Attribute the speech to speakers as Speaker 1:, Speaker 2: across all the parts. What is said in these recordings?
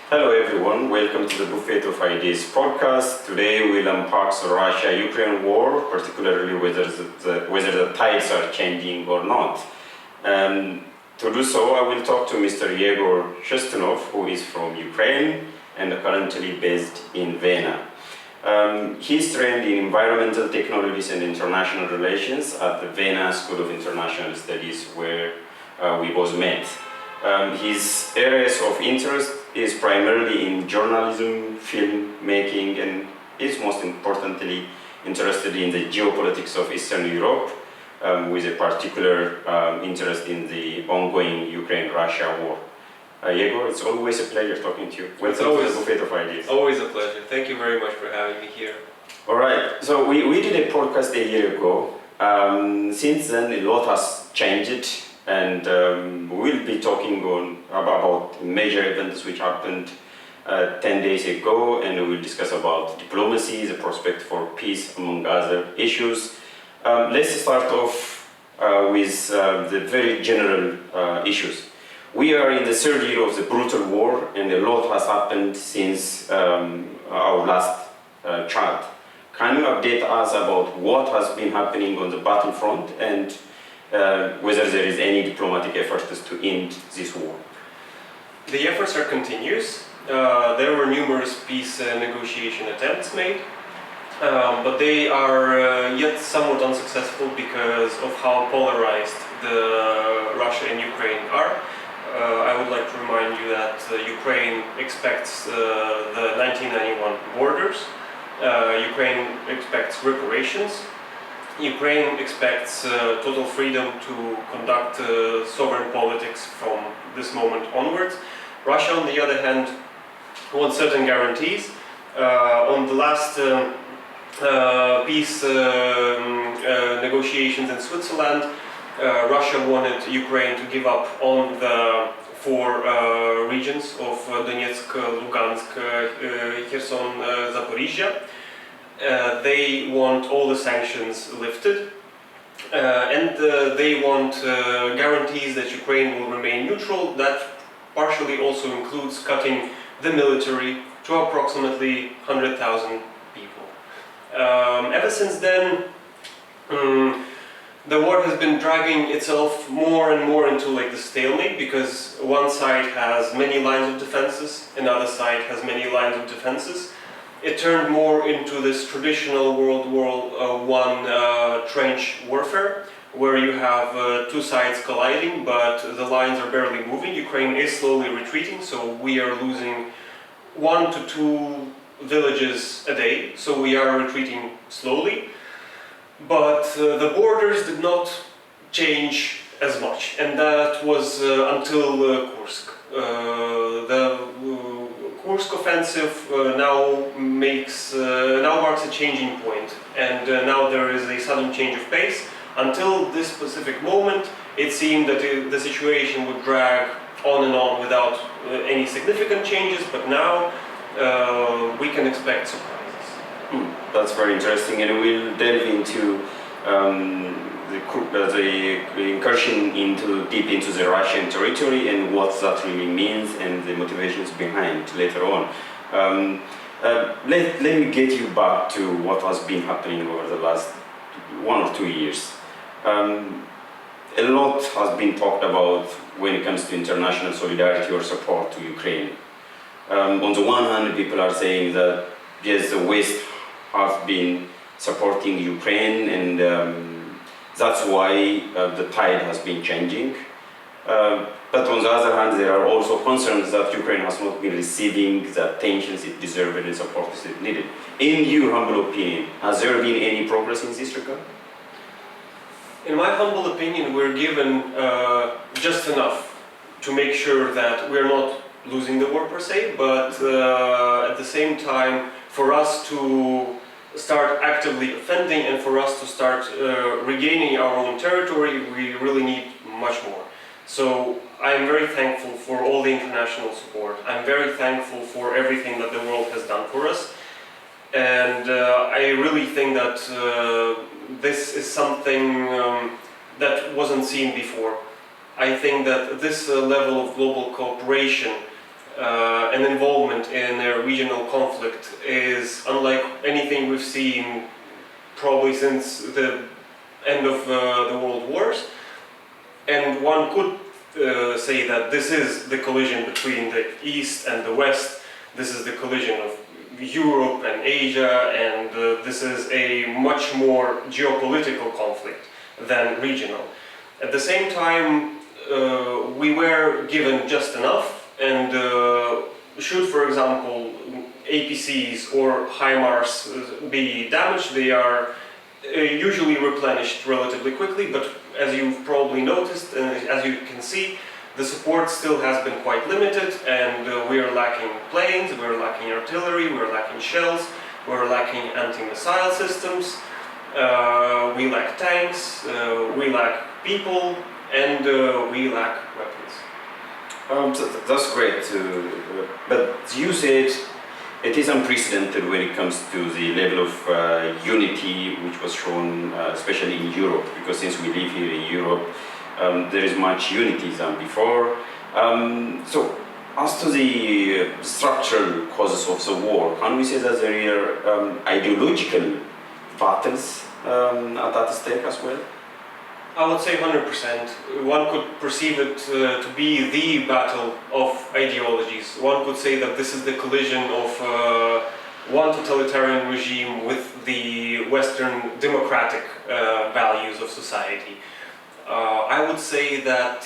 Speaker 1: Hello everyone, welcome to the Buffet of Ideas podcast. Today we'll unpack the Russia-Ukraine war, particularly whether the tides are changing or not. To do so, I will talk to Mr. Yegor Shestunov, who is from Ukraine and currently based in Vienna. He's trained in environmental technologies and international relations at the Vienna School of International Studies, where we both met. His areas of interest is primarily in journalism, filmmaking, and is most importantly interested in the geopolitics of Eastern Europe, with a particular interest in the ongoing Ukraine-Russia war. Yegor, it's always a pleasure talking to you. Welcome to the Buffet of Ideas.
Speaker 2: Always a pleasure. Thank you very much for having me here.
Speaker 1: All right, so we did a podcast a year ago. Since then, a lot has changed, and we'll be talking about major events which happened 10 days ago, and we'll discuss about diplomacy, the prospect for peace, among other issues. Let's start off with the very general issues. We are in the third year of the brutal war, and a lot has happened since our last chat. Can you update us about what has been happening on the battlefront and whether there is any diplomatic efforts to end this war?
Speaker 2: The efforts are continuous. There were numerous peace negotiation attempts made, but they are yet somewhat unsuccessful because of how polarized Russia and Ukraine are. I would like to remind you that Ukraine expects the 1991 borders. Ukraine expects reparations. Ukraine expects total freedom to conduct sovereign politics from this moment onwards. Russia, on the other hand, wants certain guarantees. On the last peace negotiations in Switzerland, Russia wanted Ukraine to give up on the four regions of Donetsk, Lugansk, Kherson, Zaporizhia. They want all the sanctions lifted, and they want guarantees that Ukraine will remain neutral. That partially also includes cutting the military to approximately 100,000 people. Ever since then, the war has been dragging itself more and more into the stalemate, because one side has many lines of defenses, another side has many lines of defenses. It turned more into this traditional World War I trench warfare, where you have two sides colliding, but the lines are barely moving. Ukraine is slowly retreating, so we are losing 1 to 2 villages a day, so we are retreating slowly. But the borders did not change as much, and that was until Kursk. The Kursk offensive now marks a changing point, and now there is a sudden change of pace. Until this specific moment, it seemed that the situation would drag on and on without any significant changes, but now we can expect surprises.
Speaker 1: That's very interesting, and we'll delve into the incursion deep into the Russian territory and what that really means and the motivations behind later on. Let me get you back to what has been happening over the last 1 or 2 years. A lot has been talked about when it comes to international solidarity or support to Ukraine. On the one hand, people are saying that yes, the West has been supporting Ukraine, and that's why the tide has been changing. But on the other hand, there are also concerns that Ukraine has not been receiving the attention it deserved and support it needed. In your humble opinion, has there been any progress in this regard?
Speaker 2: In my humble opinion, we're given just enough to make sure that we're not losing the war per se, but at the same time, for us to start actively offending and for us to start regaining our own territory, we really need much more. So I'm very thankful for all the international support. I'm very thankful for everything that the world has done for us. And I really think that this is something that wasn't seen before. I think that this level of global cooperation and involvement in a regional conflict is unlike anything we've seen probably since the end of the World Wars. And one could say that this is the collision between the East and the West. This is the collision of Europe and Asia, and this is a much more geopolitical conflict than regional. At the same time, we were given just enough, and should, for example, APCs or HIMARS be damaged, they are usually replenished relatively quickly, but as you've probably noticed, and as you can see, the support still has been quite limited, and we are lacking planes, we are lacking artillery, we are lacking shells, we are lacking anti-missile systems, we lack tanks, we lack people, and we lack weapons.
Speaker 1: So that's great, but you said it is unprecedented when it comes to the level of unity which was shown, especially in Europe, because since we live here in Europe, there is much unity than before. So, as to the structural causes of the war, can we say that there are ideological battles at stake as well?
Speaker 2: I would say 100%. One could perceive it to be the battle of ideologies. One could say that this is the collision of one totalitarian regime with the Western democratic values of society. I would say that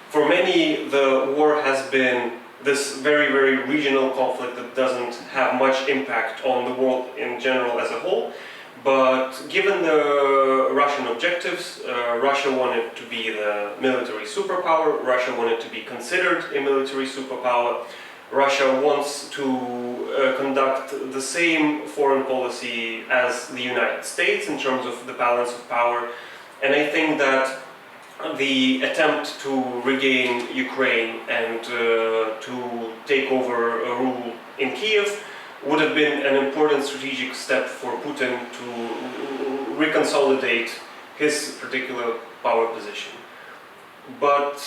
Speaker 2: for many the war has been this very, very regional conflict that doesn't have much impact on the world in general as a whole. But given the Russian objectives, Russia wanted to be the military superpower, Russia wanted to be considered a military superpower, Russia wants to conduct the same foreign policy as the United States in terms of the balance of power. And I think that the attempt to regain Ukraine and to take over a rule in Kiev would have been an important strategic step for Putin to reconsolidate his particular power position. But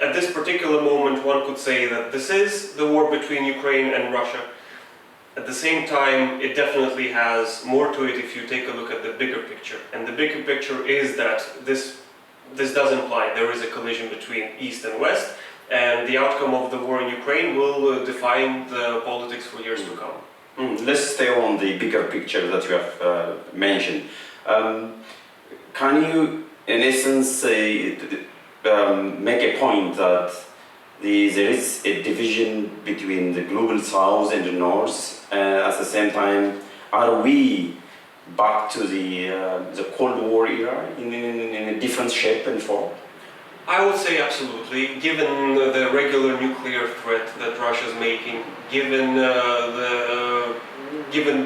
Speaker 2: at this particular moment, one could say that this is the war between Ukraine and Russia. At the same time, it definitely has more to it if you take a look at the bigger picture. And the bigger picture is that this does imply there is a collision between East and West, and the outcome of the war in Ukraine will define the politics for years to come.
Speaker 1: Let's stay on the bigger picture that you have mentioned. Can you, in essence, make a point that there is a division between the global south and the north? At the same time, are we back to the Cold War era in a different shape and form?
Speaker 2: I would say absolutely, given the regular nuclear threat that Russia is making, given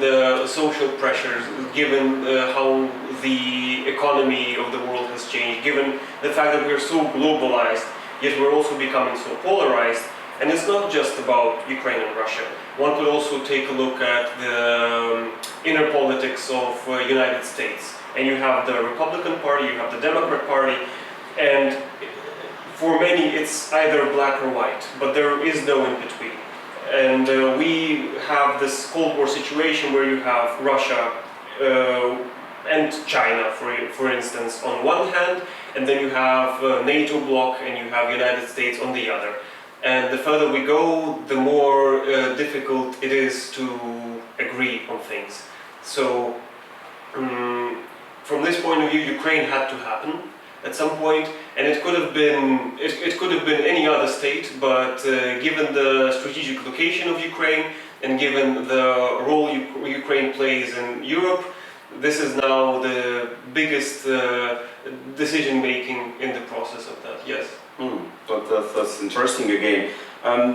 Speaker 2: the social pressures, given how the economy of the world has changed, given the fact that we're so globalized, yet we're also becoming so polarized. And it's not just about Ukraine and Russia. One could also take a look at the inner politics of United States. And you have the Republican Party, you have the Democrat Party, and for many it's either black or white, but there is no in between. And we have this Cold War situation where you have Russia and China, for instance, on one hand, and then you have NATO bloc and you have United States on the other. And the further we go, the more difficult it is to agree on things. So, from this point of view, Ukraine had to happen at some point, and it could have been any other state. But given the strategic location of Ukraine and given the role Ukraine plays in Europe, this is now the biggest decision making in the process of that. Yes.
Speaker 1: That's interesting again.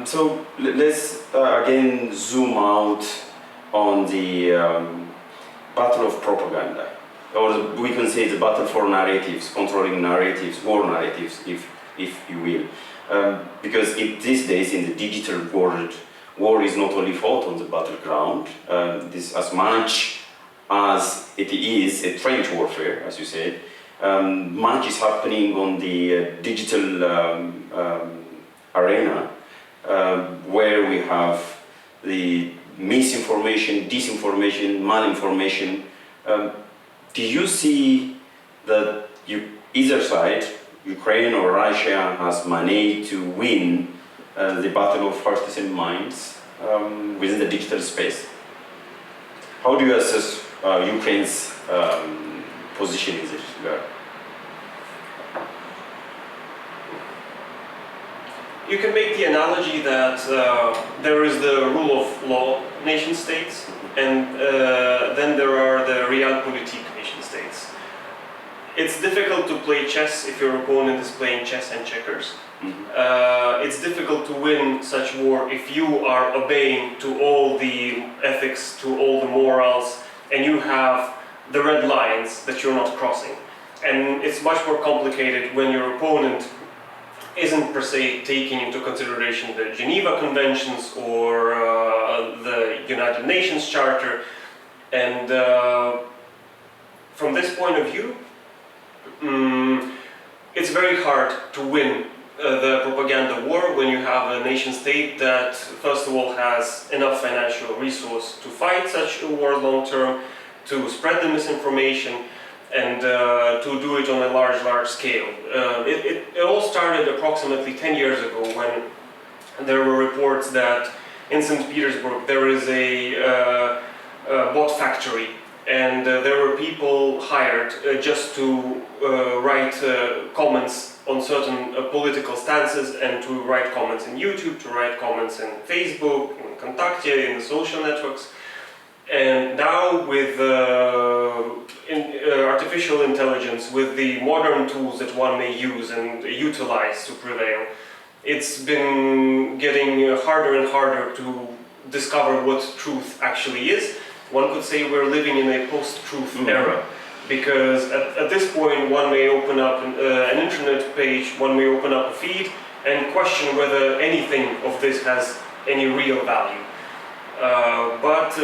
Speaker 1: So let's again zoom out on the battle of propaganda, or we can say the battle for narratives, controlling narratives, war narratives, if you will. Because these days in the digital world, war is not only fought on the battleground, this as much as it is a trench warfare, as you said. Much is happening on the digital Ukraine, where we have the misinformation, disinformation, malinformation. Do you see that either side, Ukraine or Russia, has managed to win the battle of hearts and minds within the digital space? How do you assess Ukraine's position in this regard?
Speaker 2: You can make the analogy that there is the rule of law nation states, and then there are the realpolitik nation states. It's difficult to play chess if your opponent is playing chess and checkers. It's difficult to win such war if you are obeying to all the ethics, to all the morals, and you have the red lines that you're not crossing. And it's much more complicated when your opponent isn't per se taking into consideration the Geneva Conventions or the United Nations Charter. And from this point of view, it's very hard to win the propaganda war when you have a nation state that first of all has enough financial resource to fight such a war long term, to spread the misinformation, and to do it on a large scale. It all started approximately 10 years ago when there were reports that in St. Petersburg there is a bot factory, and there were people hired just to write comments on certain political stances, and to write comments in YouTube, to write comments in Facebook, in Contacte, in the social networks. And now with artificial intelligence, with the modern tools that one may use and utilize to prevail, it's been getting harder and harder to discover what truth actually is. One could say we're living in a post-truth era, because at this point one may open up an internet page, one may open up a feed and question whether anything of this has any real value. But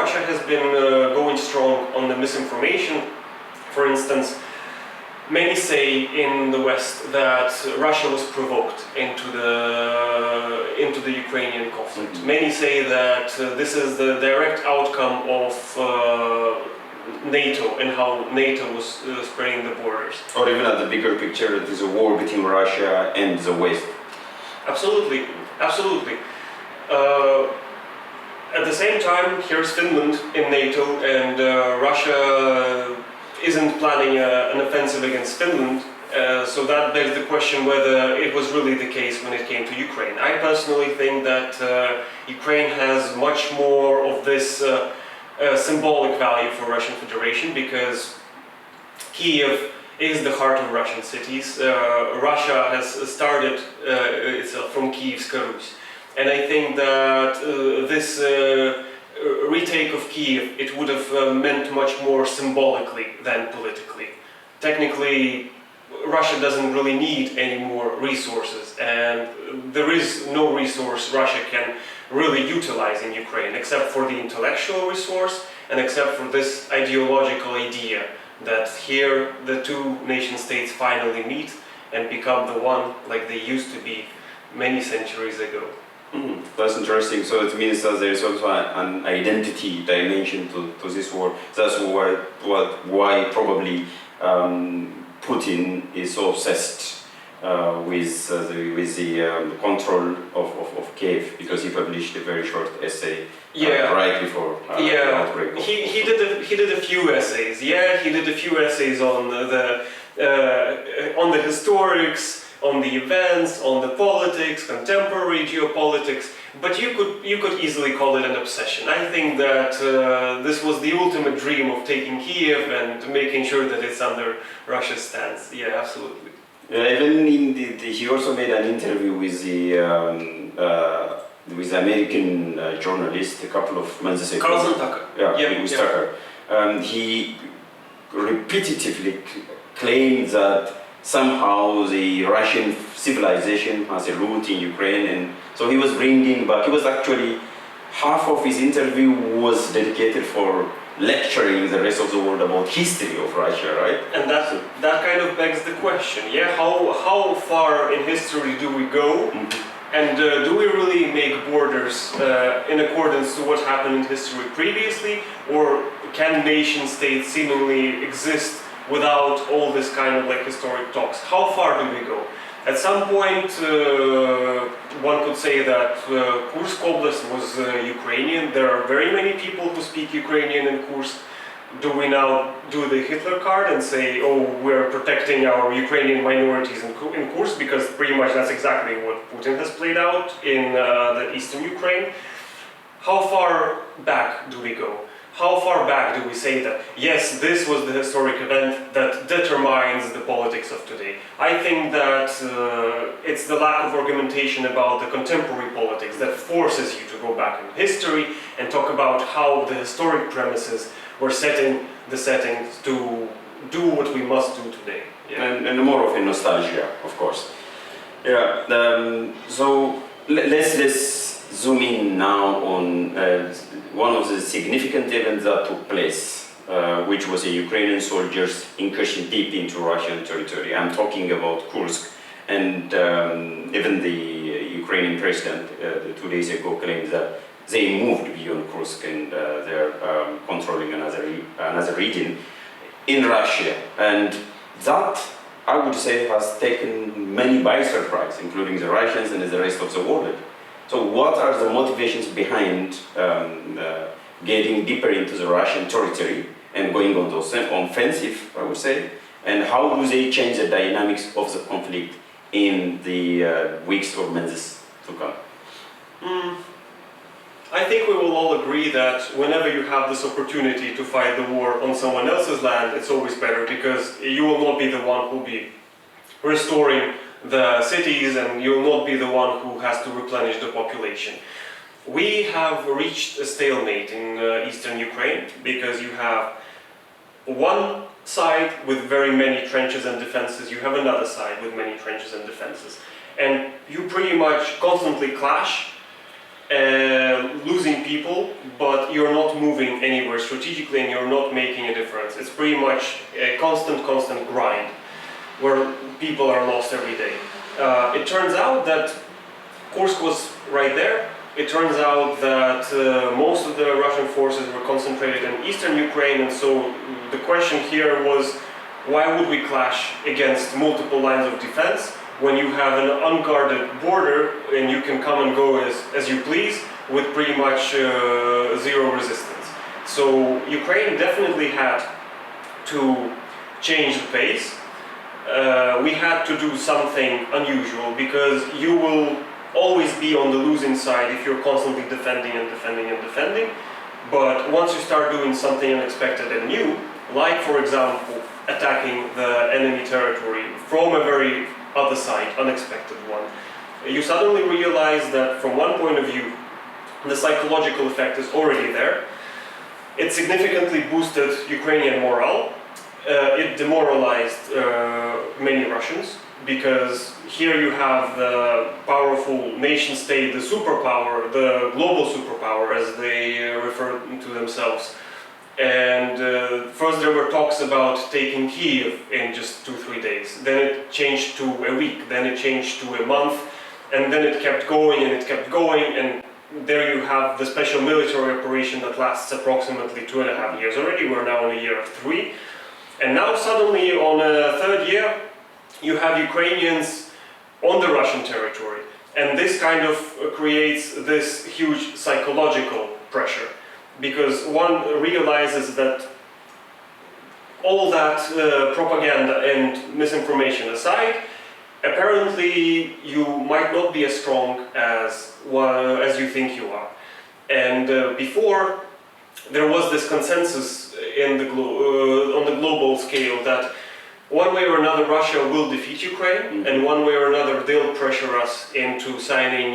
Speaker 2: Russia has been going strong on the misinformation. For instance, many say in the West that Russia was provoked into the Ukrainian conflict. Many say that this is the direct outcome of NATO and how NATO was spreading the borders.
Speaker 1: Or even at the bigger picture, it is a war between Russia and the West.
Speaker 2: Absolutely, absolutely. At the same time, here's Finland in NATO, and Russia isn't planning an offensive against Finland, so that begs the question whether it was really the case when it came to Ukraine. I personally think that Ukraine has much more of this symbolic value for Russian Federation, because Kiev is the heart of Russian cities. Russia has started itself from Kievska Rus. And I think that this retake of Kiev, it would have meant much more symbolically than politically. Technically, Russia doesn't really need any more resources, and there is no resource Russia can really utilize in Ukraine, except for the intellectual resource and except for this ideological idea that here the two nation states finally meet and become the one like they used to be many centuries ago.
Speaker 1: That's interesting. So it means that there is also an identity dimension to this war. That's why probably Putin is so obsessed with the control of Kiev, because he published a very short essay right before the outbreak.
Speaker 2: He did a few essays. Yeah, he did a few essays on the historics, on the events, on the politics, contemporary geopolitics, but you could easily call it an obsession. I think that this was the ultimate dream of taking Kiev and making sure that it's under Russia's stance. Yeah, absolutely.
Speaker 1: Even in he also made an interview with the American journalist a couple of months ago.
Speaker 2: Carlson Tucker.
Speaker 1: Tucker. He repetitively claimed that somehow the Russian civilization has a root in Ukraine, and so he was bringing back. He was actually, half of his interview was dedicated for lecturing the rest of the world about history of Russia, right?
Speaker 2: And that kind of begs the question, how far in history do we go And do we really make borders in accordance to what happened in history previously, or can nation states seemingly exist without all this kind of like historic talks? How far do we go? At some point, one could say that Kursk Oblast was Ukrainian. There are very many people who speak Ukrainian in Kursk. Do we now do the Hitler card and say, oh, we're protecting our Ukrainian minorities in Kursk, because pretty much that's exactly what Putin has played out in the eastern Ukraine? How far back do we go? How far back do we say that, yes, this was the historic event that determines the politics of today? I think that it's the lack of argumentation about the contemporary politics that forces you to go back in history and talk about how the historic premises were setting the settings to do what we must do today. Yeah.
Speaker 1: And more of a nostalgia, of course. Yeah. So let's zoom in now on one of the significant events that took place, which was a Ukrainian soldiers incursion deep into Russian territory. I'm talking about Kursk, and even the Ukrainian president 2 days ago claimed that they moved beyond Kursk and they're controlling another region in Russia. And that, I would say, has taken many by surprise, including the Russians and the rest of the world. So what are the motivations behind getting deeper into the Russian territory and going on the offensive, I would say, and how do they change the dynamics of the conflict in the weeks or months to come?
Speaker 2: I think we will all agree that whenever you have this opportunity to fight the war on someone else's land, it's always better, because you will not be the one who will be restoring the cities, and you will not be the one who has to replenish the population. We have reached a stalemate in eastern Ukraine, because you have one side with very many trenches and defenses, you have another side with many trenches and defenses, and you pretty much constantly clash, losing people, but you're not moving anywhere strategically and you're not making a difference. It's pretty much a constant grind where people are lost every day. It turns out that Kursk was right there. It turns out that most of the Russian forces were concentrated in eastern Ukraine, and so the question here was, why would we clash against multiple lines of defense when you have an unguarded border and you can come and go as you please with pretty much zero resistance? So Ukraine definitely had to change the pace. We had to do something unusual, because you will always be on the losing side if you're constantly defending and defending and defending. But once you start doing something unexpected and new, like for example attacking the enemy territory from a very other side, unexpected one, you suddenly realize that from one point of view the psychological effect is already there. It significantly boosted Ukrainian morale. It demoralized many Russians, because here you have the powerful nation state, the superpower, the global superpower as they refer to themselves. And first there were talks about taking Kyiv in just 2-3 days, then it changed to a week, then it changed to a month, and then it kept going and it kept going, and there you have the special military operation that lasts approximately 2.5 years already. We're now in a year of 3. And now suddenly on a third year, you have Ukrainians on the Russian territory. And this kind of creates this huge psychological pressure, because one realizes that all that propaganda and misinformation aside, apparently you might not be as strong as you think you are. And before, there was this consensus on the global scale that one way or another Russia will defeat Ukraine, and one way or another they'll pressure us into signing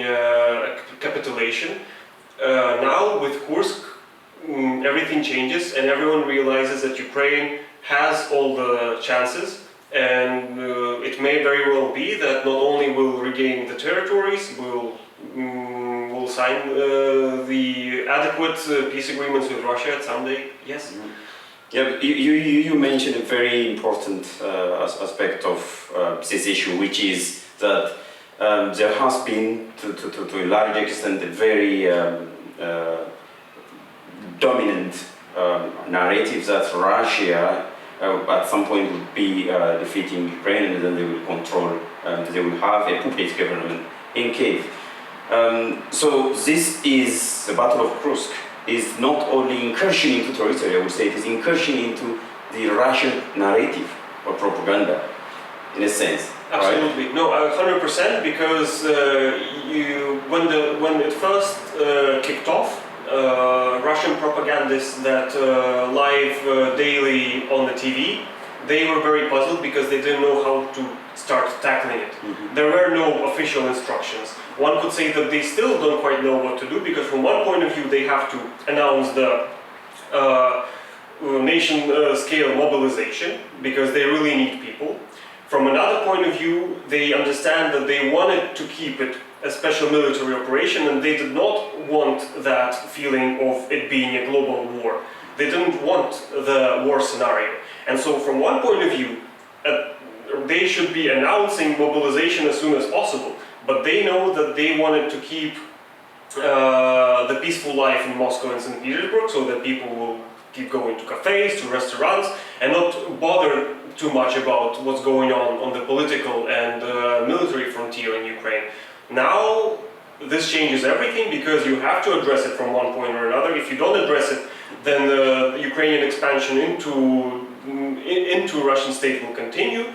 Speaker 2: capitulation. Now with Kursk, everything changes and everyone realizes that Ukraine has all the chances, and it may very well be that not only will regain the territories, will sign the adequate peace agreements with Russia someday. Yes.
Speaker 1: Yeah, you mentioned a very important aspect of this issue, which is that there has been, to a large extent, a very dominant narrative that Russia at some point would be defeating Ukraine, and then they will control, they will have a puppet government in Kiev. So this is the Battle of Kursk. Is not only incursion into territory, I would say it is incursion into the Russian narrative or propaganda, in a sense.
Speaker 2: Absolutely,
Speaker 1: right?
Speaker 2: No, 100%, because when it first kicked off, Russian propagandists that live daily on the TV, they were very puzzled because they didn't know how to start tackling it. Mm-hmm. There were no official instructions. One could say that they still don't quite know what to do, because from one point of view they have to announce the nation-scale mobilization, because they really need people. From another point of view, they understand that they wanted to keep it a special military operation, and they did not want that feeling of it being a global war. They didn't want the war scenario. And so from one point of view, they should be announcing mobilization as soon as possible, but they know that they wanted to keep the peaceful life in Moscow and St. Petersburg, so that people will keep going to cafes, to restaurants, and not bother too much about what's going on the political and military frontier in Ukraine. Now this changes everything, because you have to address it from one point or another. If you don't address it, then the Ukrainian expansion into Russian state will continue.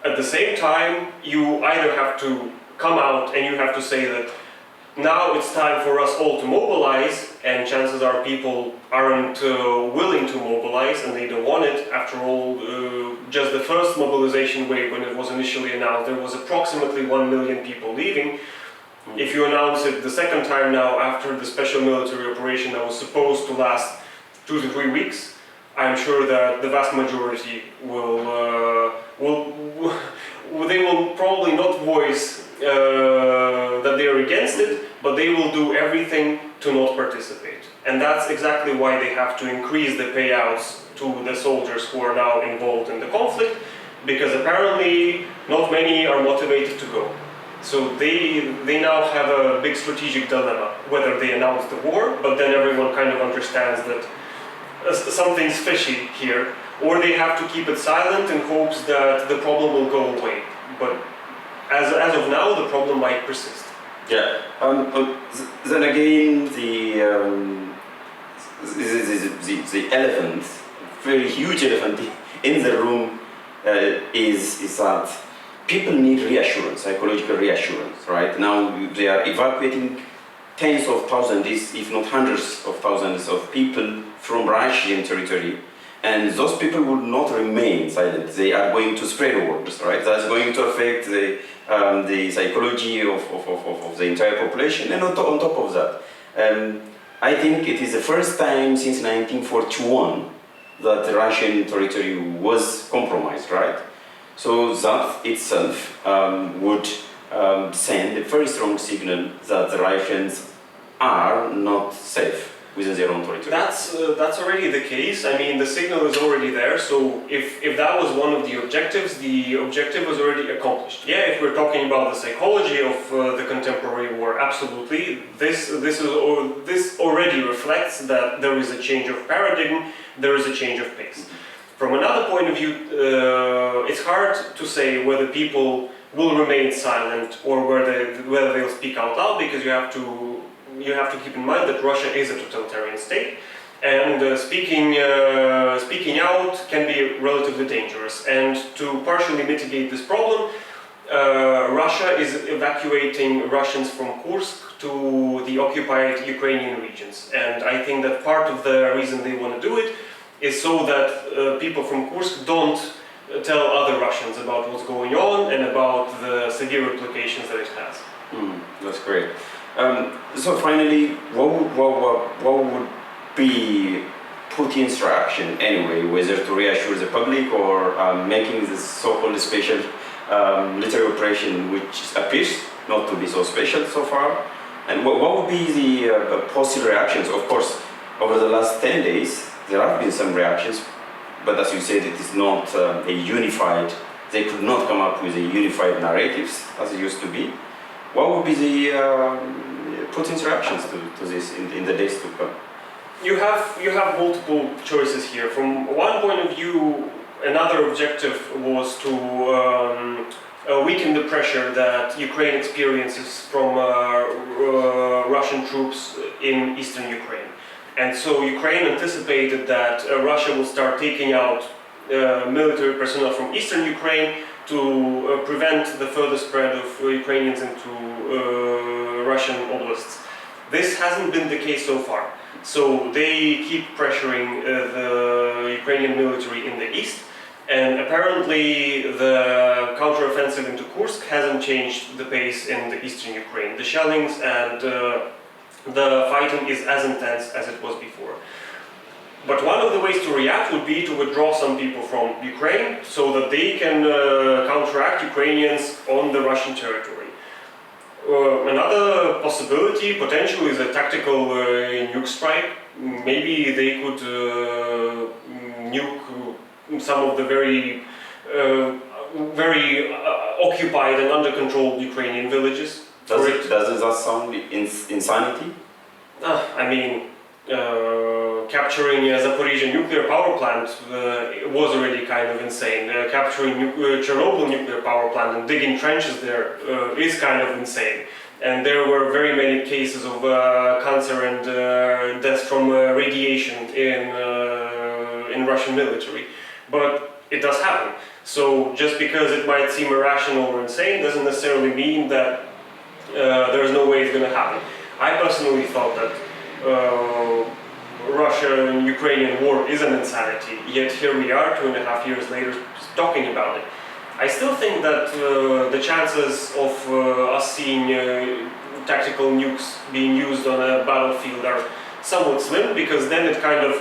Speaker 2: At the same time, you either have to come out and you have to say that now it's time for us all to mobilize, and chances are people aren't willing to mobilize, and they don't want it. After all, just the first mobilization wave, when it was initially announced, there was approximately 1 million people leaving. If you announce it the second time now, after the special military operation that was supposed to last 2 to 3 weeks, I'm sure that the vast majority they will probably not voice that they are against it, but they will do everything to not participate. And that's exactly why they have to increase the payouts to the soldiers who are now involved in the conflict, because apparently not many are motivated to go. So they now have a big strategic dilemma, whether they announce the war, but then everyone kind of understands that something's fishy here, or they have to keep it silent in hopes that the problem will go away. But as of now, the problem might persist.
Speaker 1: Yeah. But then again, the elephant, very huge elephant in the room, is that people need reassurance, psychological reassurance. Right now, they are evacuating tens of thousands, if not hundreds of thousands of people from Russian territory, and those people will not remain silent. They are going to spread words, right? That's going to affect the psychology of the entire population. And on top of that, I think it is the first time since 1941 that the Russian territory was compromised, right? So that itself would send a very strong signal that the Russians are not safe within their own territory.
Speaker 2: That's already the case. I mean, the signal is already there. So if that was one of the objective was already accomplished. Yeah, if we're talking about the psychology of the contemporary war, absolutely. This already reflects that there is a change of paradigm, there is a change of pace. From another point of view, it's hard to say whether people will remain silent or whether they'll speak out loud, because you have to keep in mind that Russia is a totalitarian state, and speaking out can be relatively dangerous. And to partially mitigate this problem, Russia is evacuating Russians from Kursk to the occupied Ukrainian regions. And I think that part of the reason they want to do it is so that people from Kursk don't tell other Russians about what's going on and about the severe implications that it has.
Speaker 1: That's great. So finally, what would be Putin's reaction anyway, whether to reassure the public or making this so-called special military operation, which appears not to be so special so far? And what would be the possible reactions? Of course, over the last 10 days, there have been some reactions, but as you said, it is not a unified they could not come up with a unified narratives as it used to be. What would be the Putin's reactions to this in the days to come?
Speaker 2: You have multiple choices here. From one point of view, another objective was to weaken the pressure that Ukraine experiences from Russian troops in eastern Ukraine. And so Ukraine anticipated that Russia will start taking out military personnel from eastern Ukraine to prevent the further spread of Ukrainians into Russian oblasts. This hasn't been the case so far. So they keep pressuring the Ukrainian military in the east, and apparently the counteroffensive into Kursk hasn't changed the pace in the eastern Ukraine. The shellings and the fighting is as intense as it was before. But one of the ways to react would be to withdraw some people from Ukraine so that they can counteract Ukrainians on the Russian territory. Another possibility, potentially, is a tactical nuke strike. Maybe they could nuke some of the very occupied and under controlled Ukrainian villages.
Speaker 1: Does that sound insanity?
Speaker 2: I mean, capturing Zaporizhzhia nuclear power plant was already kind of insane. Capturing Chernobyl nuclear power plant and digging trenches there is kind of insane. And there were very many cases of cancer and deaths from radiation in Russian military. But it does happen. So just because it might seem irrational or insane doesn't necessarily mean that there's no way it's going to happen. I personally thought that Russia and Ukrainian war is an insanity, yet here we are 2.5 years later talking about it. I still think that the chances of us seeing tactical nukes being used on a battlefield are somewhat slim, because then it kind of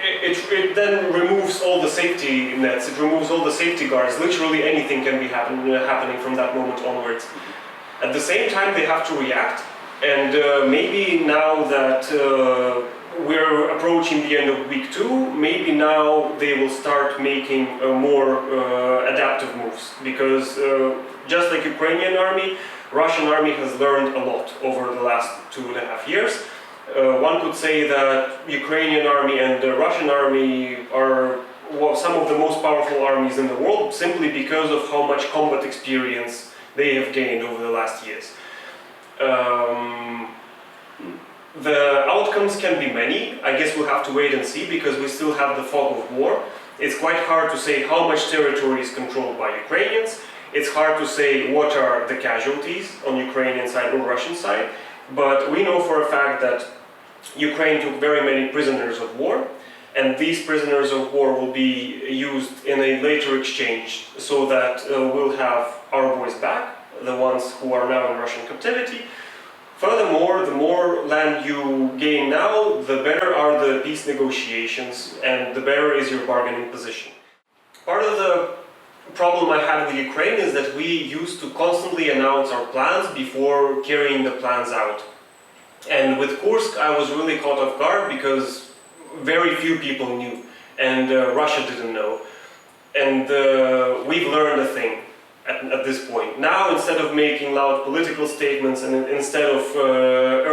Speaker 2: it then removes all the safety nets, it removes all the safety guards. Literally anything can be happening from that moment onwards. At the same time, they have to react, and maybe now that we're approaching the end of week 2, maybe now they will start making more adaptive moves, because just like Ukrainian army, Russian army has learned a lot over the last 2.5 years. One could say that Ukrainian army and the Russian army are some of the most powerful armies in the world, simply because of how much combat experience they have gained over the last years. The outcomes can be many. I guess we'll have to wait and see, because we still have the fog of war. It's quite hard to say how much territory is controlled by Ukrainians. It's hard to say what are the casualties on Ukrainian side or Russian side. But we know for a fact that Ukraine took very many prisoners of war, and these prisoners of war will be used in a later exchange, so that we'll have our boys back, the ones who are now in Russian captivity. Furthermore, the more land you gain now, the better are the peace negotiations, and the better is your bargaining position. Part of the problem I had with Ukraine is that we used to constantly announce our plans before carrying the plans out. And with Kursk, I was really caught off guard, because very few people knew, and Russia didn't know. And we've learned a thing at this point. Now, instead of making loud political statements and instead of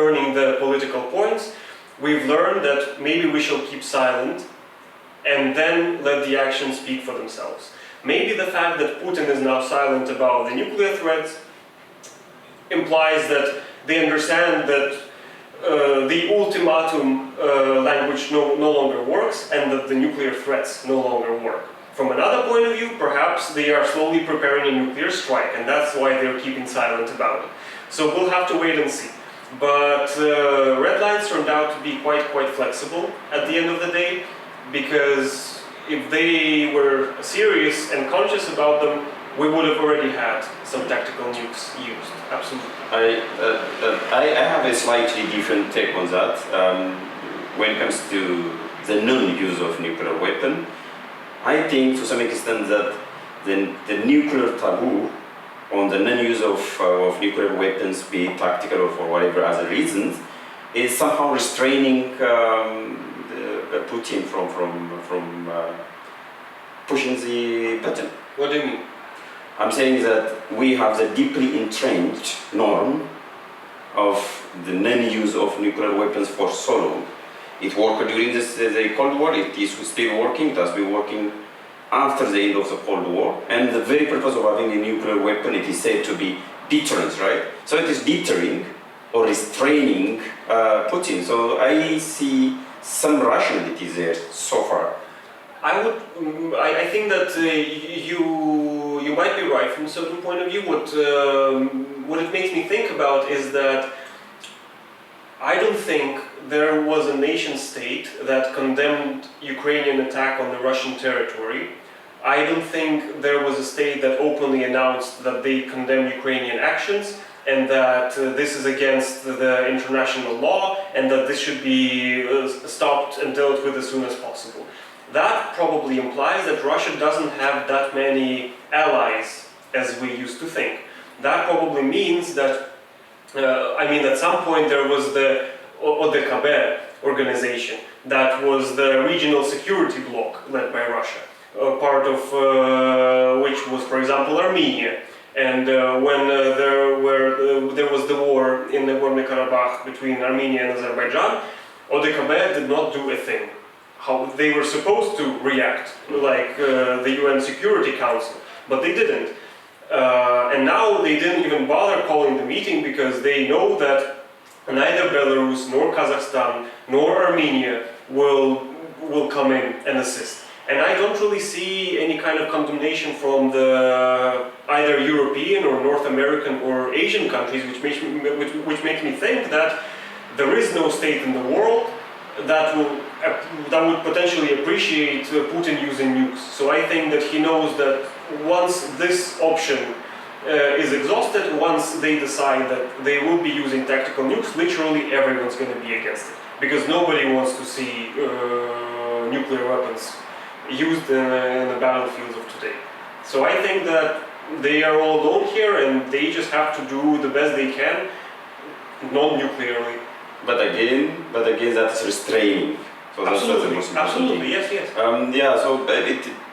Speaker 2: earning the political points, we've learned that maybe we shall keep silent and then let the actions speak for themselves. Maybe the fact that Putin is now silent about the nuclear threats implies that they understand that the ultimatum language no longer works, and that the nuclear threats no longer work. From another point of view, perhaps they are slowly preparing a nuclear strike, and that's why they're keeping silent about it. So we'll have to wait and see. But red lines turned out to be quite flexible at the end of the day, because if they were serious and conscious about them, we would have already had some tactical nukes used. Absolutely.
Speaker 1: I have a slightly different take on that. When it comes to the non-use of nuclear weapon, I think to some extent that the nuclear taboo on the non-use of nuclear weapons, be it tactical or for whatever other reasons, is somehow restraining Putin from pushing the button.
Speaker 2: What do you mean?
Speaker 1: I'm saying that we have the deeply entrenched norm of the non-use of nuclear weapons for so long. It worked during the Cold War, it is still working, it has been working after the end of the Cold War, and the very purpose of having a nuclear weapon, it is said to be deterrence, right? So it is deterring or restraining Putin. So I see some rationality there so far.
Speaker 2: I think that you might be right from a certain point of view. What it makes me think about is that I don't think there was a nation state that condemned Ukrainian attack on the Russian territory. I don't think there was a state that openly announced that they condemn Ukrainian actions and that this is against the international law and that this should be stopped and dealt with as soon as possible. That probably implies that Russia doesn't have that many allies as we used to think. That probably means that, at some point there was the ODKB organization, that was the regional security bloc led by Russia, part of which was, for example, Armenia. And when there was the war in Nagorno-Karabakh between Armenia and Azerbaijan, ODKB did not do a thing. How they were supposed to react, like the UN Security Council, but they didn't. And now they didn't even bother calling the meeting because they know that neither Belarus, nor Kazakhstan, nor Armenia will come in and assist. And I don't really see any kind of condemnation from the either European or North American or Asian countries, which makes me think that there is no state in the world that would potentially appreciate Putin using nukes. So I think that he knows that once this option is exhausted, once they decide that they will be using tactical nukes, literally everyone's going to be against it. Because nobody wants to see nuclear weapons used in the battlefields of today. So I think that they are all alone here and they just have to do the best they can, non-nuclearly.
Speaker 1: But again, that's restraining. So
Speaker 2: absolutely,
Speaker 1: that's
Speaker 2: absolutely, yes.
Speaker 1: So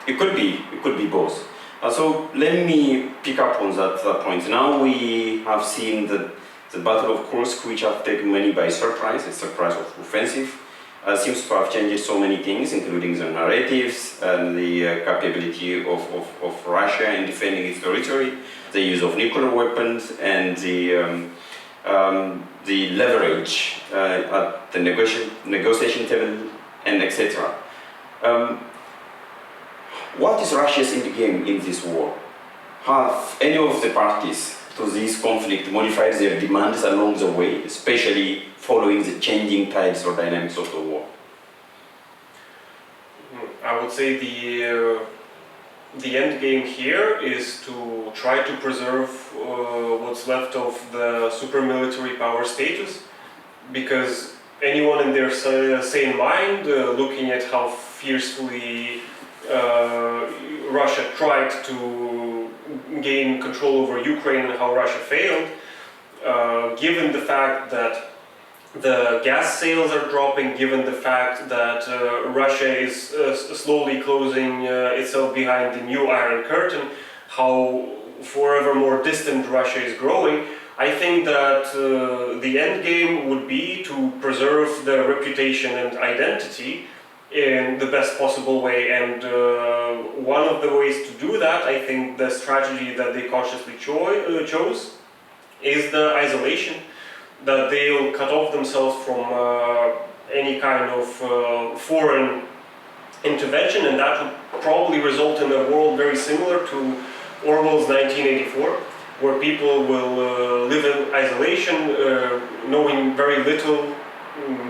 Speaker 1: it could be both. So let me pick up on that point. Now we have seen the Battle of Kursk, which have taken many by surprise. It's a surprise of offensive. Seems to have changed so many things, including the narratives and the capability of Russia in defending its territory, the use of nuclear weapons, and the leverage at the negotiation table, and etc. What is Russia's end game in this war? Have any of the parties to this conflict modified their demands along the way, especially following the changing tides or dynamics of the war?
Speaker 2: I would say the end game here is to try to preserve what's left of the super military power status, because anyone in their sane mind, looking at how fiercely Russia tried to gain control over Ukraine and how Russia failed, given the fact that the gas sales are dropping, given the fact that Russia is slowly closing itself behind the new Iron Curtain, how forever more distant Russia is growing, I think that the end game would be to preserve the reputation and identity in the best possible way. And one of the ways to do that, I think the strategy that they consciously chose is the isolation, that they'll cut off themselves from any kind of foreign intervention, and that would probably result in a world very similar to Orwell's 1984, where people will live in isolation, knowing very little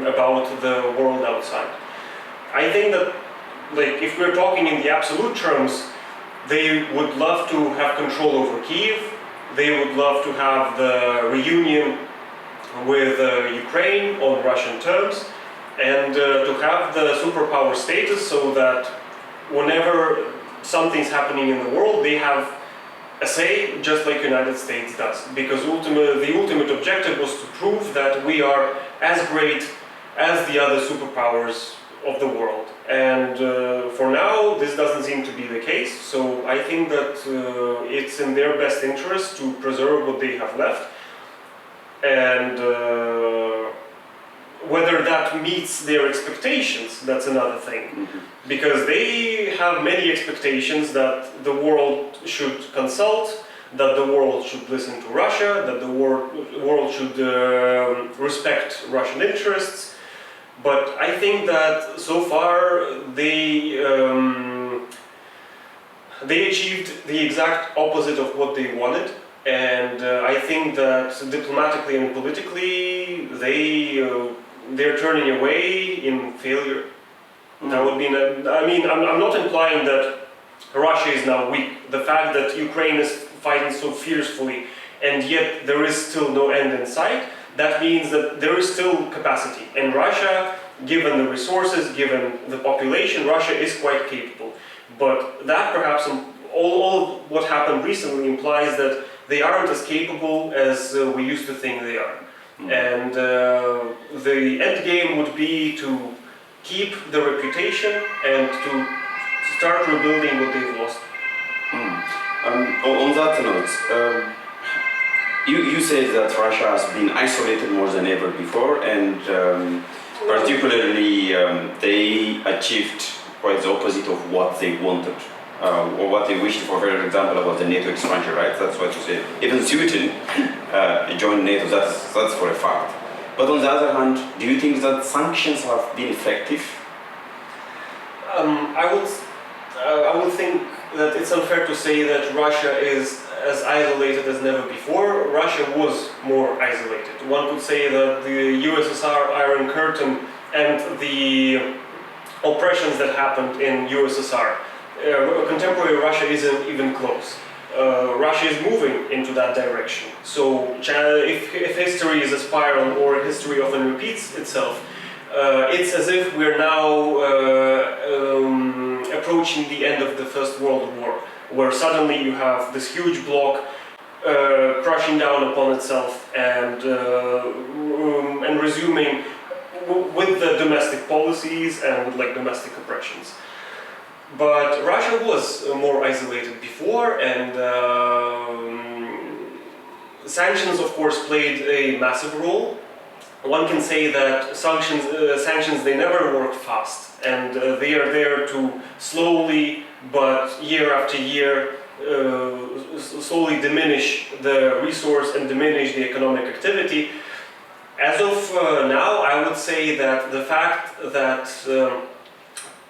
Speaker 2: about the world outside. I think that, like, if we're talking in the absolute terms, they would love to have control over Kyiv, they would love to have the reunion with Ukraine on Russian terms, and to have the superpower status so that whenever something's happening in the world, they have a say, just like United States does. Because the ultimate objective was to prove that we are as great as the other superpowers of the world. And for now, this doesn't seem to be the case. So I think that it's in their best interest to preserve what they have left. And whether that meets their expectations, that's another thing.
Speaker 1: Mm-hmm.
Speaker 2: Because they have many expectations that the world should consult, that the world should listen to Russia, that the world should respect Russian interests. But I think that so far they achieved the exact opposite of what they wanted. And I think that diplomatically and politically they're turning away in failure. That would be. I mean, I'm not implying that Russia is now weak. The fact that Ukraine is fighting so fiercely and yet there is still no end in sight, that means that there is still capacity. And Russia, given the resources, given the population, Russia is quite capable. But that perhaps, all what happened recently implies that they aren't as capable as we used to think they are. And the end game would be to keep the reputation and to start rebuilding what they've lost.
Speaker 1: On that note, you said that Russia has been isolated more than ever before, and particularly they achieved quite the opposite of what they wanted. Or what they wished for example, about the NATO expansion, right? That's what you said. Even Sweden joined NATO, that's for a fact. But on the other hand, do you think that sanctions have been effective?
Speaker 2: I would think that it's unfair to say that Russia is as isolated as never before. Russia was more isolated. One could say that the USSR Iron Curtain and the oppressions that happened in USSR, contemporary Russia isn't even close. Russia is moving into that direction. So if history is a spiral or history often repeats itself, it's as if we're now approaching the end of the First World War, where suddenly you have this huge bloc crushing down upon itself and resuming with the domestic policies and with like domestic oppressions. But Russia was more isolated before, and sanctions, of course, played a massive role. One can say that sanctions they never work fast, and they are there to slowly, but year after year, slowly diminish the resource and diminish the economic activity. As of now, I would say that the fact that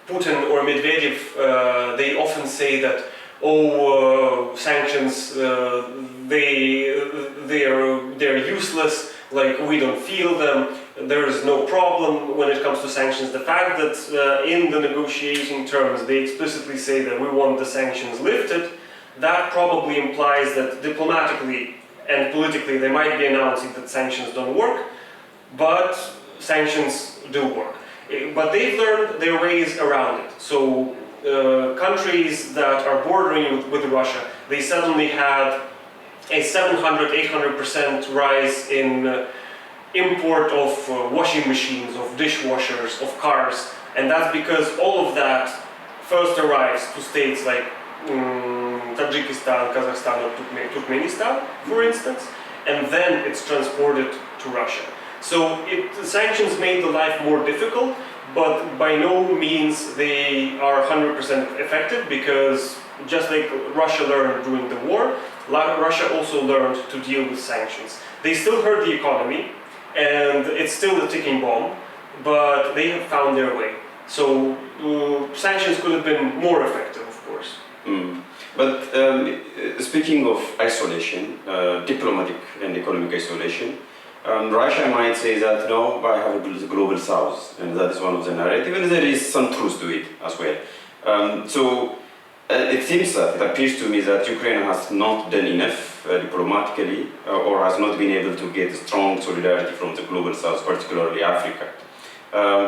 Speaker 2: Putin or Medvedev, they often say that, sanctions, they're useless, like we don't feel them, there is no problem when it comes to sanctions. The fact that in the negotiating terms they explicitly say that we want the sanctions lifted, that probably implies that diplomatically and politically they might be announcing that sanctions don't work, but sanctions do work. But they've learned their ways around it. So countries that are bordering with Russia, they suddenly had a 700-800% rise in import of washing machines, of dishwashers, of cars, and that's because all of that first arrives to states like Tajikistan, Kazakhstan, or Turkmenistan, for instance, and then it's transported to Russia. So sanctions made the life more difficult, but by no means they are 100% effective, because just like Russia learned during the war, Russia also learned to deal with sanctions. They still hurt the economy, and it's still a ticking bomb, but they have found their way. So sanctions could have been more effective, of course.
Speaker 1: But speaking of isolation, diplomatic and economic isolation, Russia might say that no, I have a global south, and that is one of the narrative, and there is some truth to it as well. So it seems that, it appears to me that Ukraine has not done enough diplomatically, or has not been able to get strong solidarity from the global south, particularly Africa.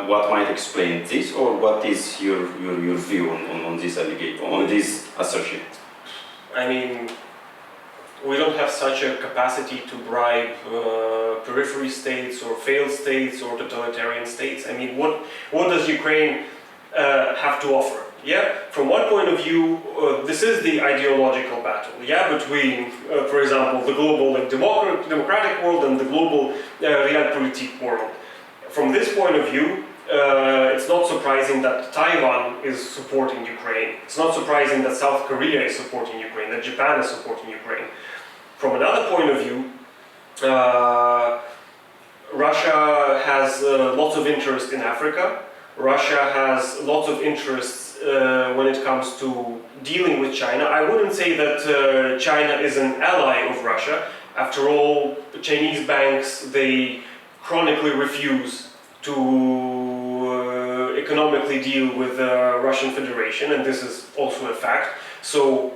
Speaker 1: What might explain this, or what is your view on this allegation, on this assertion?
Speaker 2: I mean, we don't have such a capacity to bribe periphery states or failed states or totalitarian states. I mean, what does Ukraine have to offer? Yeah, from one point of view, this is the ideological battle. Yeah, between, for example, the global democratic world and the global realpolitik world. From this point of view, it's not surprising that Taiwan is supporting Ukraine. It's not surprising that South Korea is supporting Ukraine, that Japan is supporting Ukraine. From another point of view, Russia has lots of interest in Africa. Russia has lots of interests when it comes to dealing with China. I wouldn't say that China is an ally of Russia. After all, Chinese banks, they chronically refuse to economically deal with the Russian Federation, and this is also a fact. So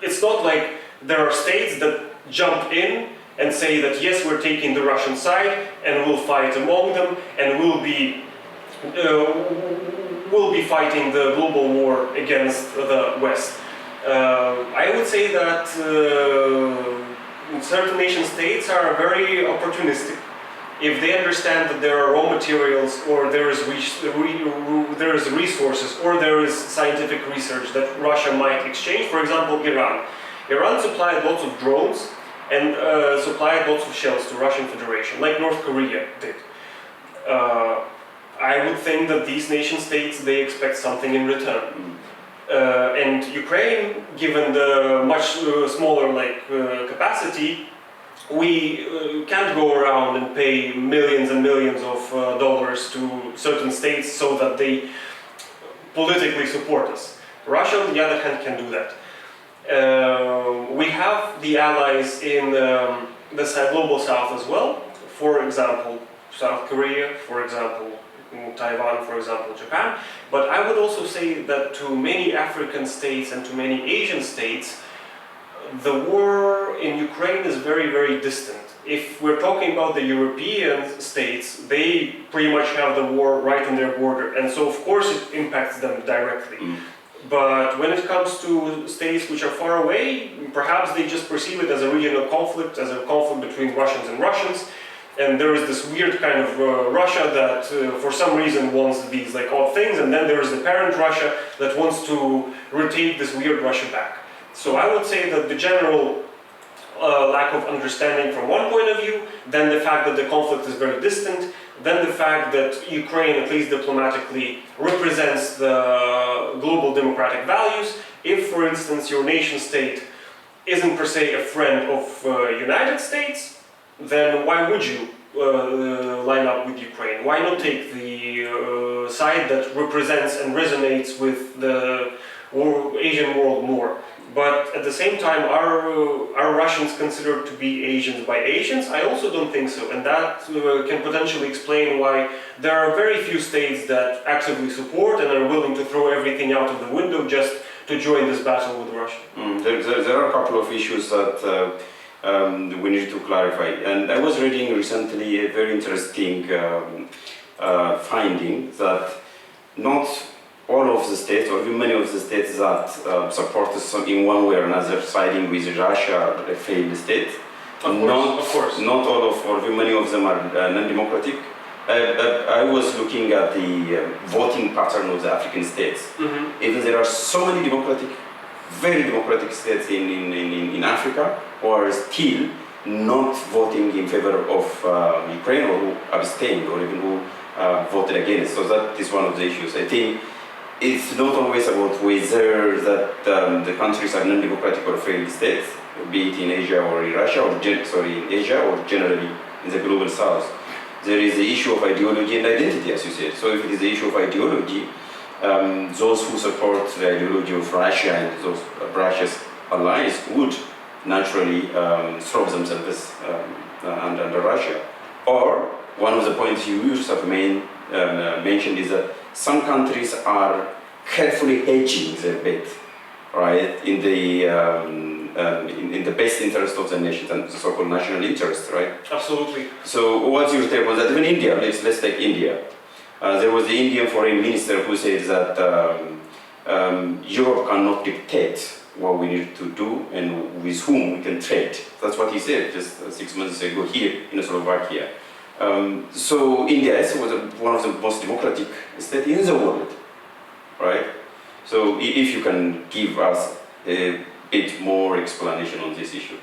Speaker 2: it's not like there are states that jump in and say that yes, we're taking the Russian side and we'll fight among them and we'll be fighting the global war against the West. I would say that certain nation states are very opportunistic. If they understand that there are raw materials or there is resources or there is scientific research that Russia might exchange, for example, Iran. Iran supplied lots of drones and supplied lots of shells to Russian Federation, like North Korea did. I would think that these nation states, they expect something in return. And Ukraine, given the much smaller capacity, we can't go around and pay millions and millions of dollars to certain states so that they politically support us. Russia, on the other hand, can do that. We have the allies in the global south as well. For example, South Korea, for example, Taiwan, for example, Japan. But I would also say that to many African states and to many Asian states, the war in Ukraine is very, very distant. If we're talking about the European states, they pretty much have the war right on their border, and so of course it impacts them directly. But when it comes to states which are far away, perhaps they just perceive it as a regional conflict, as a conflict between Russians and Russians. And there is this weird kind of Russia that for some reason wants these odd things, and then there is the parent Russia that wants to retake this weird Russia back. So I would say that the general lack of understanding from one point of view, then the fact that the conflict is very distant, then the fact that Ukraine, at least diplomatically, represents the global democratic values. If, for instance, your nation state isn't per se a friend of United States, then why would you line up with Ukraine? Why not take the side that represents and resonates with the Asian world more? But at the same time, are Russians considered to be Asians by Asians? I also don't think so, and that can potentially explain why there are very few states that actively support and are willing to throw everything out of the window just to join this battle with Russia.
Speaker 1: There are a couple of issues that we need to clarify. And I was reading recently a very interesting finding that not all of the states, or even many of the states that support us in one way or another siding with Russia, a failed state.
Speaker 2: Of course.
Speaker 1: Not all of, or many of them are non-democratic. I was looking at the voting pattern of the African states.
Speaker 2: Mm-hmm.
Speaker 1: Even there are so many democratic, very democratic states in Africa who are still not voting in favor of Ukraine, or who abstained, or even who voted against. So that is one of the issues. I think it's not always about whether that the countries are non-democratic or failed states, be it in Asia or in Russia, or in Asia, or generally in the global south. There is the issue of ideology and identity, as you said. So if it is the issue of ideology, those who support the ideology of Russia and those Russia's allies would naturally throw themselves under Russia. Or one of the points you yourself mentioned is that some countries are carefully hedging their bet, right, in the best interest of the nation, and the so-called national interest, right?
Speaker 2: Absolutely.
Speaker 1: So what's your take on that? Even India, let's take India. There was the Indian foreign minister who said that Europe cannot dictate what we need to do and with whom we can trade. That's what he said just 6 months ago here in Slovakia. So India is one of the most democratic states in the world, right? So if you can give us a bit more explanation on this issue.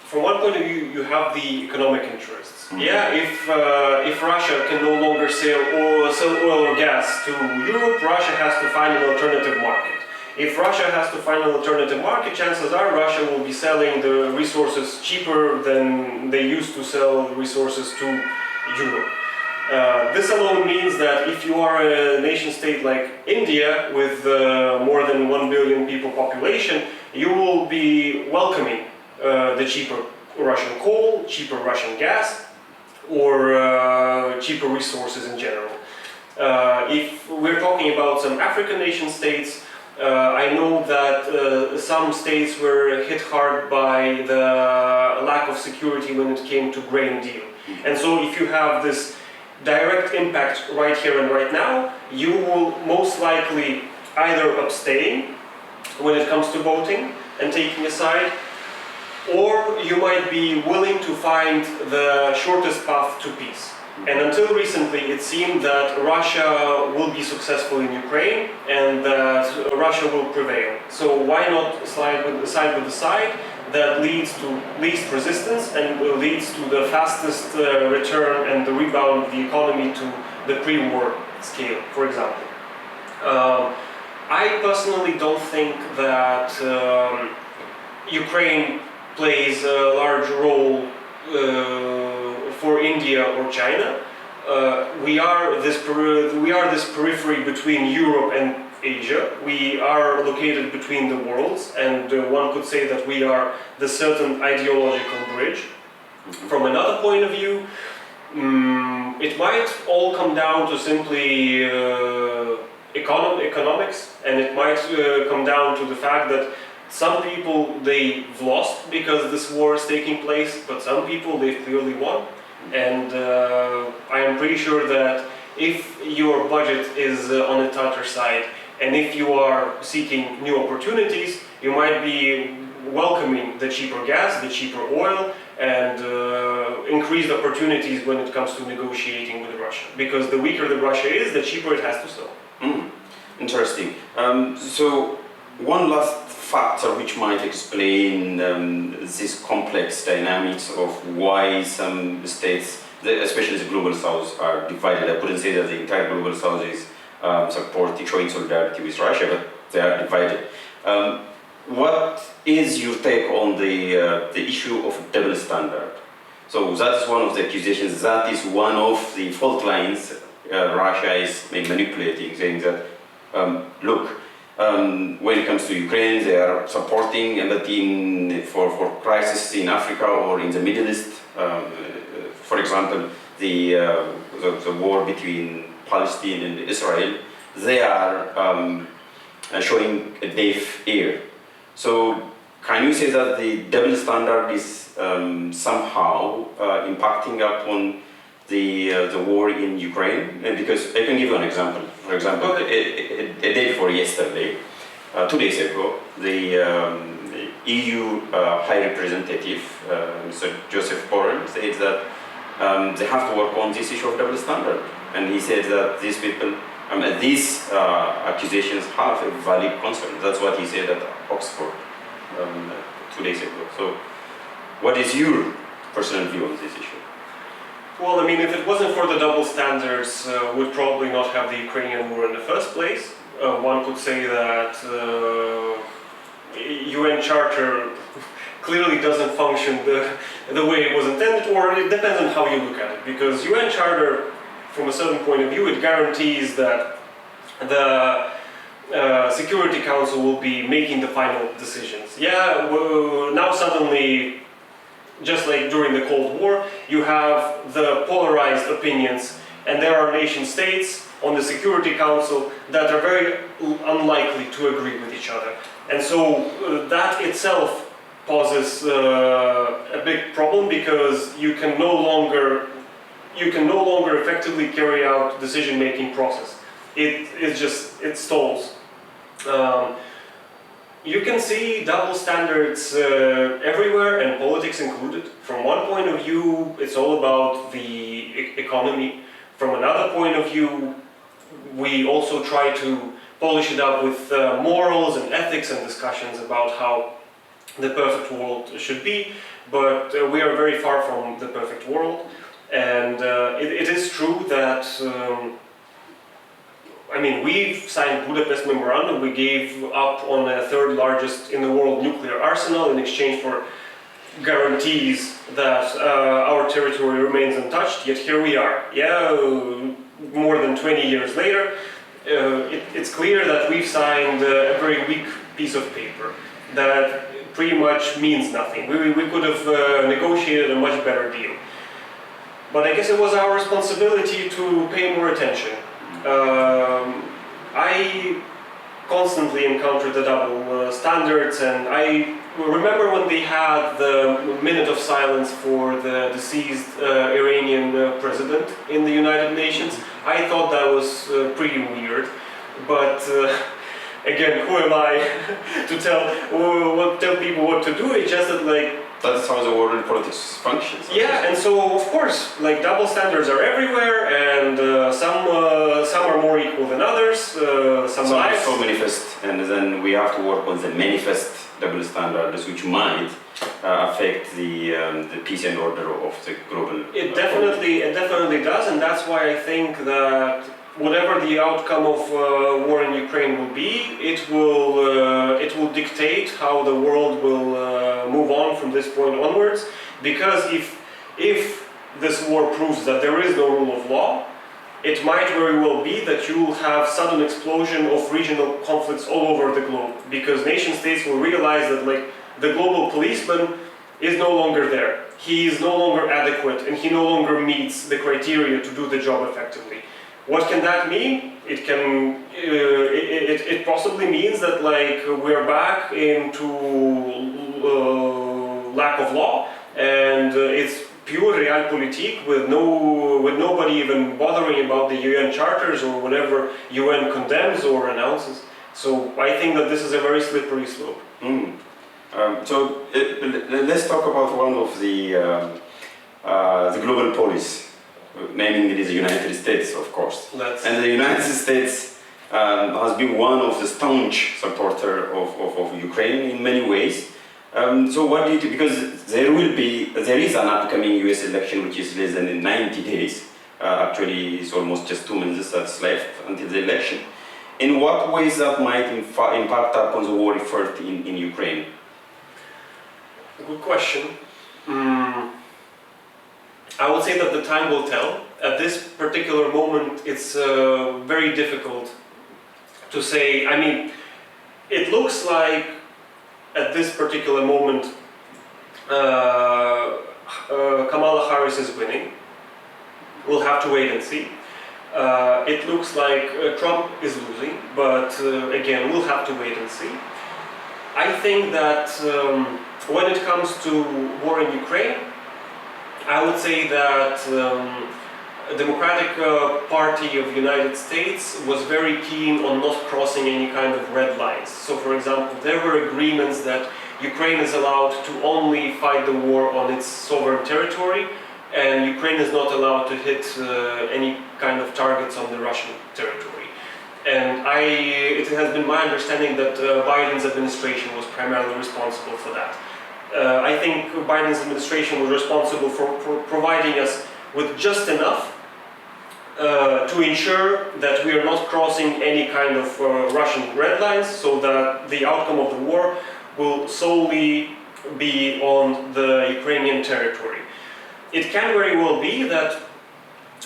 Speaker 2: From one point of view, you have the economic interests. Yeah, if Russia can no longer sell oil or gas to Europe, Russia has to find an alternative market. If Russia has to find an alternative market, chances are Russia will be selling the resources cheaper than they used to sell resources to Europe. This alone means that if you are a nation state like India with more than 1 billion people population, you will be welcoming the cheaper Russian coal, cheaper Russian gas, or cheaper resources in general. If we're talking about some African nation states, I know that some states were hit hard by the lack of security when it came to grain deal. And so if you have this direct impact right here and right now, you will most likely either abstain when it comes to voting and taking a side, or you might be willing to find the shortest path to peace. And until recently, it seemed that Russia will be successful in Ukraine and that Russia will prevail. So why not side with the side that leads to least resistance and leads to the fastest return and the rebound of the economy to the pre-war scale, for example. I personally don't think that Ukraine plays a large role for India or China. We are this periphery between Europe and Asia. We are located between the worlds, and one could say that we are the certain ideological bridge. From another point of view, it might all come down to simply economics, and it might come down to the fact that some people they've lost because this war is taking place, but some people they've clearly won. And I am pretty sure that if your budget is on the tighter side, and if you are seeking new opportunities, you might be welcoming the cheaper gas, the cheaper oil, and increased opportunities when it comes to negotiating with Russia. Because the weaker that Russia is, the cheaper it has to sell.
Speaker 1: Interesting. So one last factor which might explain this complex dynamics of why some states, especially the global south, are divided. I couldn't say that the entire global south is showing solidarity with Russia, but they are divided. What is your take on the issue of double standard? So that is one of the accusations, that is one of the fault lines Russia is manipulating, saying that, look, when it comes to Ukraine, they are supporting embassy for crisis in Africa or in the Middle East. For example, the war between Palestine and Israel, they are showing a deaf ear. So can you say that the double standard is somehow impacting upon the war in Ukraine? Because I can give you an example. For example, a day before yesterday, 2 days ago, the EU High Representative, Mr. Joseph Borrell, said that they have to work on this issue of double standard. And he said that these people, these accusations have a valid concern. That's what he said at Oxford 2 days ago. So what is your personal view on this issue?
Speaker 2: Well, I mean, if it wasn't for the double standards, we'd probably not have the Ukrainian war in the first place. One could say that UN Charter clearly doesn't function the way it was intended, or it depends on how you look at it. Because UN Charter, from a certain point of view, it guarantees that the Security Council will be making the final decisions. Yeah, now suddenly, just like during the Cold War, you have the polarized opinions, and there are nation states on the Security Council that are very unlikely to agree with each other. And so that itself poses a big problem, because you can no longer effectively carry out decision-making process. It stalls. You can see double standards everywhere, and politics included. From one point of view, it's all about the economy. From another point of view, we also try to polish it up with morals and ethics and discussions about how the perfect world should be, but we are very far from the perfect world. And it is true that I mean, we've signed Budapest Memorandum. We gave up on a third largest in the world nuclear arsenal in exchange for guarantees that our territory remains untouched, yet here we are. Yeah, more than 20 years later, it's clear that we've signed a very weak piece of paper that pretty much means nothing. We could have negotiated a much better deal. But I guess it was our responsibility to pay more attention. I constantly encountered the double standards, and I remember when they had the minute of silence for the deceased Iranian president in the United Nations. I thought that was pretty weird, but again, who am I to tell people what to do? It's just that, like,
Speaker 1: that's how the world politics functions.
Speaker 2: Yeah, and so of course, like, double standards are everywhere, and some are more equal than others. Some lives.
Speaker 1: So manifest, and then we have to work on the manifest double standards, which might affect the peace and order of the global.
Speaker 2: It definitely does, and that's why I think that whatever the outcome of war in Ukraine will be, it will dictate how the world will move on from this point onwards. Because if this war proves that there is no rule of law, it might very well be that you will have sudden explosion of regional conflicts all over the globe. Because nation states will realize that, like, the global policeman is no longer there. He is no longer adequate, and he no longer meets the criteria to do the job effectively. What can that mean? It can. It possibly means that, like, we're back into lack of law, and it's pure realpolitik with nobody even bothering about the UN charters or whatever UN condemns or announces. So I think that this is a very slippery slope.
Speaker 1: So let's talk about one of the global police. Naming it is the United States, of course. And the United States has been one of the staunch supporter of Ukraine in many ways. So what do you do? Because there is an upcoming US election which is less than 90 days. Actually, it's almost just 2 months that's left until the election. In what ways that might impact upon the war effort in Ukraine?
Speaker 2: Good question. I would say that the time will tell. At this particular moment, it's very difficult to say. I mean, it looks like at this particular moment, Kamala Harris is winning. We'll have to wait and see. It looks like Trump is losing, but again, we'll have to wait and see. I think that when it comes to war in Ukraine, I would say that Democratic Party of the United States was very keen on not crossing any kind of red lines. So, for example, there were agreements that Ukraine is allowed to only fight the war on its sovereign territory, and Ukraine is not allowed to hit any kind of targets on the Russian territory. And it has been my understanding that Biden's administration was primarily responsible for that. I think Biden's administration was responsible for providing us with just enough to ensure that we are not crossing any kind of Russian red lines, so that the outcome of the war will solely be on the Ukrainian territory. It can very well be that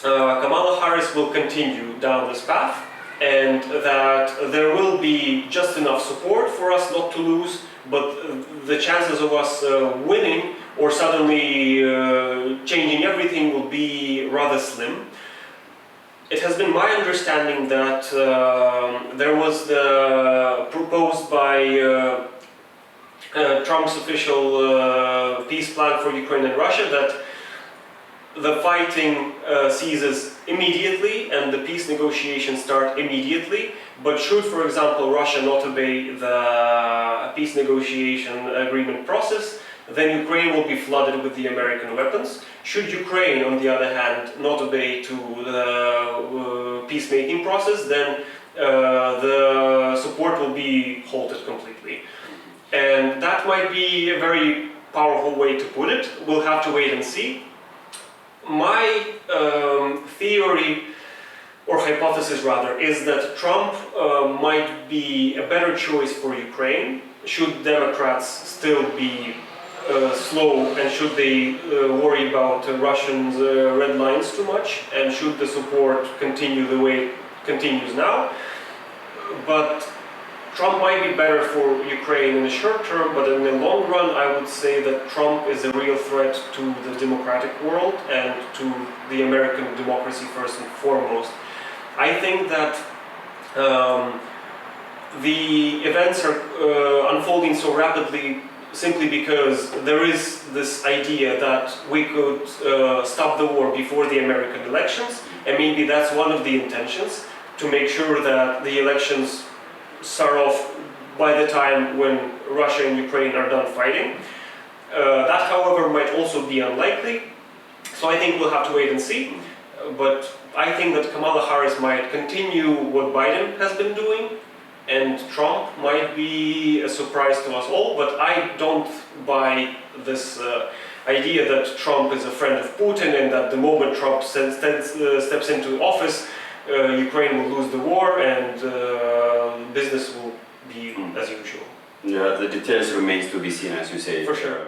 Speaker 2: Kamala Harris will continue down this path, and that there will be just enough support for us not to lose, but the chances of us winning or suddenly changing everything will be rather slim. It has been my understanding that there was proposed by Trump's official peace plan for Ukraine and Russia that the fighting ceases immediately and the peace negotiations start immediately. But should, for example, Russia not obey the peace negotiation agreement process, then Ukraine will be flooded with the American weapons. Should Ukraine, on the other hand, not obey to the peacemaking process, then the support will be halted completely. And that might be a very powerful way to put it. We'll have to wait and see. My theory, or hypothesis rather, is that Trump might be a better choice for Ukraine should Democrats still be slow and should they worry about Russians' red lines too much, and should the support continue the way it continues now. But Trump might be better for Ukraine in the short term, but in the long run I would say that Trump is a real threat to the democratic world and to the American democracy first and foremost. I think that the events are unfolding so rapidly simply because there is this idea that we could stop the war before the American elections, and maybe that's one of the intentions, to make sure that the elections start off by the time when Russia and Ukraine are done fighting. That, however, might also be unlikely, so I think we'll have to wait and see. But I think that Kamala Harris might continue what Biden has been doing, and Trump might be a surprise to us all, but I don't buy this idea that Trump is a friend of Putin and that the moment Trump steps into office, Ukraine will lose the war and business will be as usual.
Speaker 1: Yeah, the details remains to be seen, as you say.
Speaker 2: For sure.